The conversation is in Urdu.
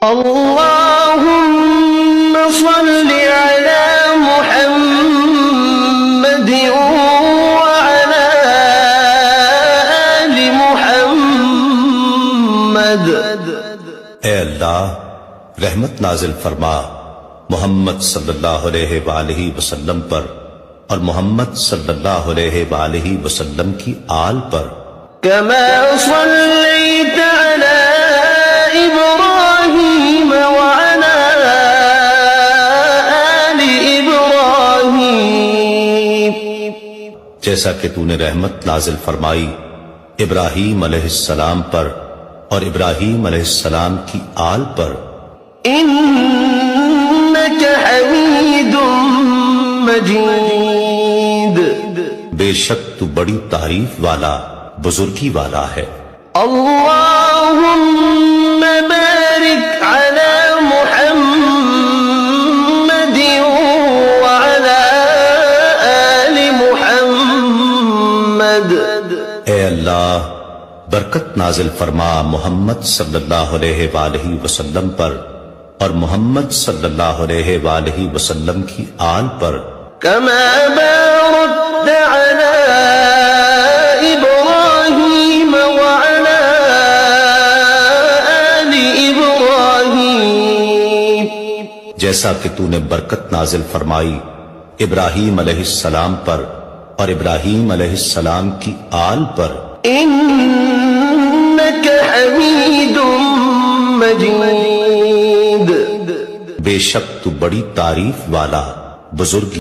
اللهم صل على محمد وعلى آل محمد۔ اے اللہ رحمت نازل فرما محمد صلی اللہ علیہ وآلہ وسلم پر اور محمد صلی اللہ علیہ وآلہ وسلم کی آل پر۔ كما صليت على إبراهيم وعلى آل إبراهيم، جیسا کہ تو نے رحمت نازل فرمائی ابراہیم علیہ السلام پر اور ابراہیم علیہ السلام کی آل پر۔ إنك حميد مجيد، بے شک تو بڑی تعریف والا بزرگی والا ہے۔ اللهم بارك على محمد وعلى آل محمد۔ اے اللہ برکت نازل فرما محمد صلی اللہ علیہ وآلہ وسلم پر اور محمد صلی اللہ علیہ وآلہ وسلم کی آل پر۔ كما باركت على إبراهيم وعلى آل إبراهيم، جیسا کہ تو نے برکت نازل فرمائی ابراہیم علیہ السلام پر اور ابراہیم علیہ السلام کی آل پر۔ إنك حميد مجيد، بے شک تو بڑی تعریف والا بزرگی